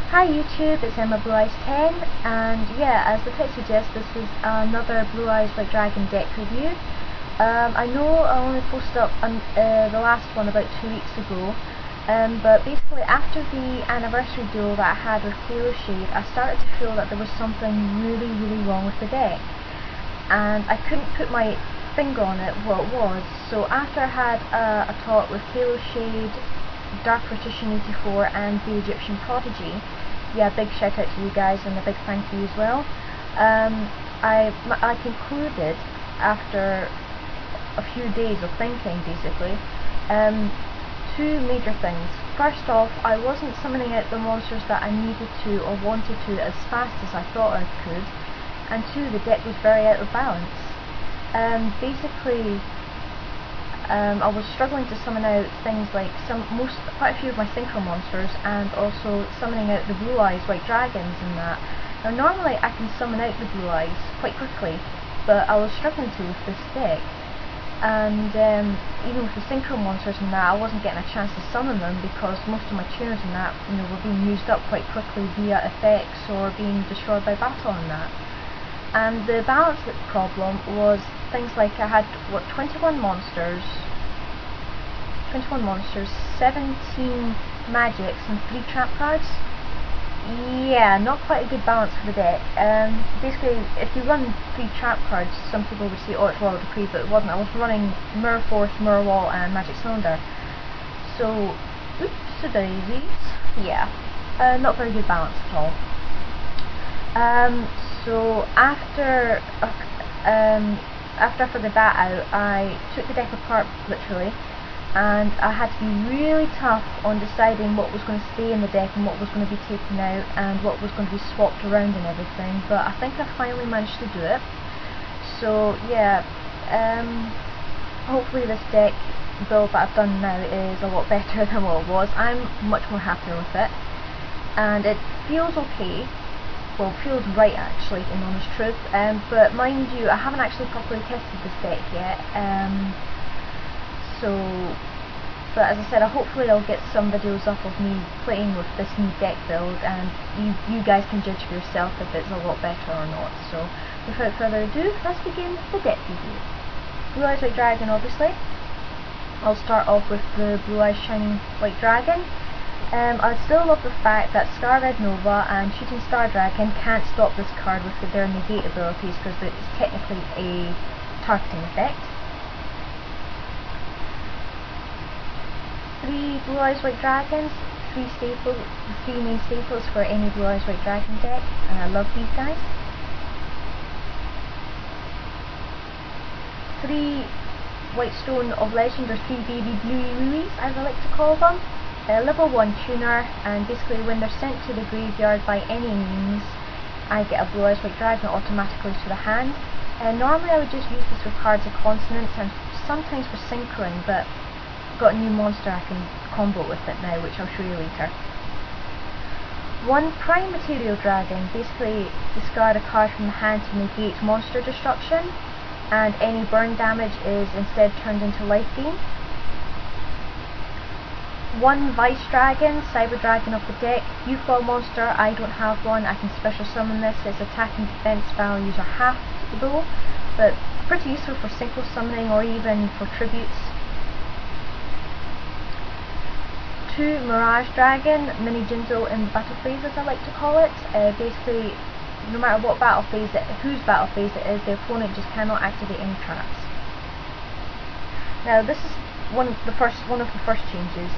Hi YouTube, it's Emma Blue Eyes 10, and yeah, as the text suggests, this is another Blue Eyes White Dragon deck review. I know I only posted up the last one about 2 weeks ago, but basically after the anniversary duel that I had with Halo Shade, I started to feel that there was something really wrong with the deck, and I couldn't put my finger on it what it was. So after I had a talk with Halo Shade, Dark Partition 84 and the Egyptian Prodigy, yeah, big shout out to you guys and a big thank you as well. I concluded after a few days of thinking, basically, two major things. First off, I wasn't summoning out the monsters that I needed to or wanted to as fast as I thought I could, and two, the deck was very out of balance. Basically, I was struggling to summon out things like quite a few of my synchro monsters, and also summoning out the Blue Eyes White Dragons and that. Now normally I can summon out the Blue Eyes quite quickly, but I was struggling to with this deck, and even with the synchro monsters and that, I wasn't getting a chance to summon them because most of my tuners and that, were being used up quite quickly via effects or being destroyed by battle and that. And the balance problem was things like I had 21 monsters, 17 magics and 3 trap cards. Yeah, not quite a good balance for the deck. Basically, if you run 3 trap cards, some people would say, oh, it's Royal Decree, but it wasn't. I was running Mirror Force, Mirror Wall and Magic Cylinder. So, oops, daisies. Yeah, not very good balance at all. So after I figured that out, I took the deck apart literally, and I had to be really tough on deciding what was going to stay in the deck and what was going to be taken out and what was going to be swapped around and everything, but I think I finally managed to do it. So yeah, hopefully this deck build that I've done now is a lot better than what it was. I'm much more happier with it, and it feels okay. Well, feels right actually, in honest truth, but mind you, I haven't actually properly tested this deck yet, but as I said, hopefully I'll get some videos up of me playing with this new deck build, and you guys can judge for yourself if it's a lot better or not. So without further ado, let's begin the deck review. Blue Eyes White Dragon, obviously. I'll start off with the Blue Eyes Shining White Dragon. I still love the fact that Scar Red Nova and Shooting Star Dragon can't stop this card with their negate abilities because it's technically a targeting effect. 3 Blue Eyes White Dragons, 3 main staples for any Blue Eyes White Dragon deck, and I love these guys. 3 Whitestone of Legend, or 3 baby bluey wooies as I like to call them. Level 1 tuner, and basically when they're sent to the graveyard by any means, I get a Blue Eyes White Dragon automatically to the hand. Normally I would just use this with cards of consonants and sometimes for synchroing, but I've got a new monster I can combo with it now, which I'll show you later. 1 Prime Material Dragon, basically discard a card from the hand to negate monster destruction, and any burn damage is instead turned into life gain. 1 Vice Dragon, Cyber Dragon of the deck, U-foil monster. I don't have one, I can special summon this. Its attack and defense values are half though, but pretty useful for synchro summoning or even for tributes. 2 Mirage Dragon, Mini Jinzo in the battle phase as I like to call it. Basically, no matter what battle phase whose battle phase it is, the opponent just cannot activate any traps. Now this is one of the first changes.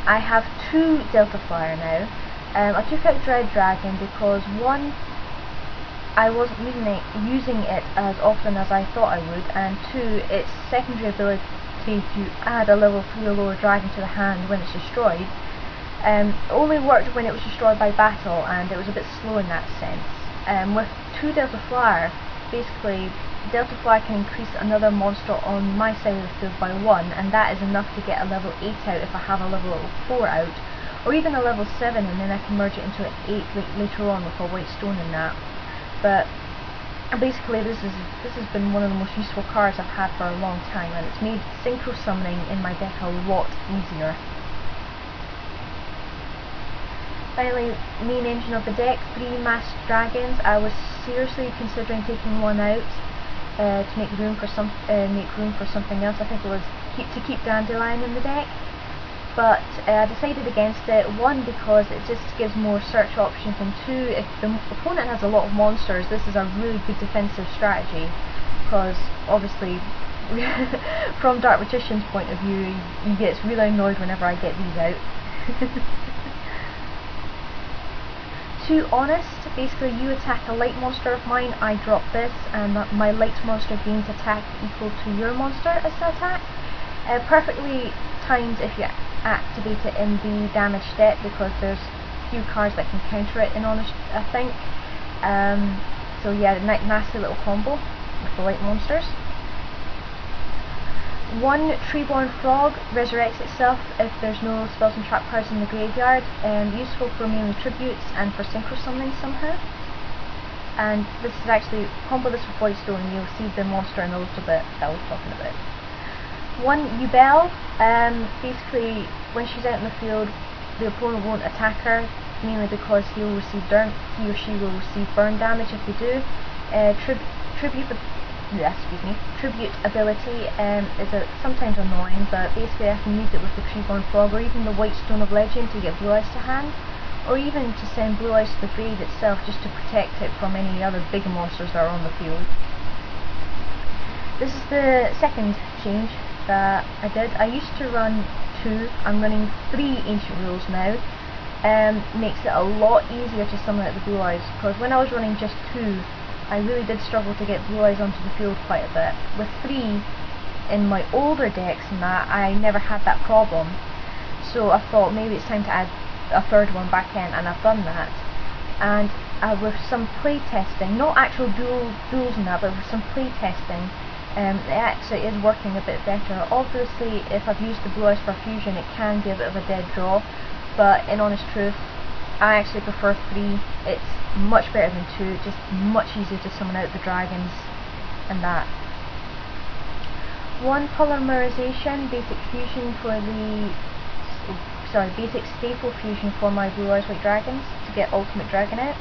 I have 2 Delta Flyer now. I took out Dread Dragon because 1, I wasn't using it as often as I thought I would, and 2, its secondary ability to add a level 3 or lower dragon to the hand when it's destroyed only worked when it was destroyed by battle, and it was a bit slow in that sense. With 2 Delta Flyer, basically Delta Flyer can increase another monster on my side of the field by 1, and that is enough to get a level 8 out if I have a level 4 out, or even a level 7, and then I can merge it into an 8 later on with a White Stone in that. But basically this has been one of the most useful cards I've had for a long time, and it's made synchro summoning in my deck a lot easier. Finally, main engine of the deck, 3 masked dragons. I was seriously considering taking one out to make room for something else. I think it was to keep Dandelion in the deck, but I decided against it. 1, because it just gives more search options, and 2, if the opponent has a lot of monsters, this is a really good defensive strategy, because obviously from Dark Magician's point of view, he gets really annoyed whenever I get these out. Too honest, basically you attack a light monster of mine, I drop this, and my light monster gains attack equal to your monster as the attack. Perfectly timed if you activate it in the damage step, because there's few cards that can counter it in honest, I think. So yeah, nasty little combo with the light monsters. 1 Treeborn Frog resurrects itself if there's no spells and trap cards in the graveyard, useful for mainly tributes and for synchro summoning somehow. And this is actually, combo this with Voidstone and you'll see the monster in a little bit that I was talking about. 1 Yubel, basically when she's out in the field, the opponent won't attack her, mainly because he or she will receive burn damage if they do. Tribute ability is sometimes annoying, but basically I can use it with the Treeborn Frog or even the White Stone of Legend to get Blue Eyes to hand, or even to send Blue Eyes to the grave itself just to protect it from any other big monsters that are on the field. This is the second change that I did. I used to run 2, I'm running 3 Ancient Rules now. Makes it a lot easier to summon out the Blue Eyes, because when I was running just 2, I really did struggle to get Blue Eyes onto the field quite a bit. With 3 in my older decks and that, I never had that problem. So I thought maybe it's time to add a 3rd one back in, and I've done that. And with some play testing, not actual duels and that, but with some play testing, it actually is working a bit better. Obviously, if I've used the Blue Eyes for fusion, it can be a bit of a dead draw, but in honest truth, I actually prefer 3. It's much better than 2, just much easier to summon out the dragons and that. 1 Polymerization, basic fusion for basic staple fusion for my Blue Eyes White Dragons to get Ultimate Dragon out.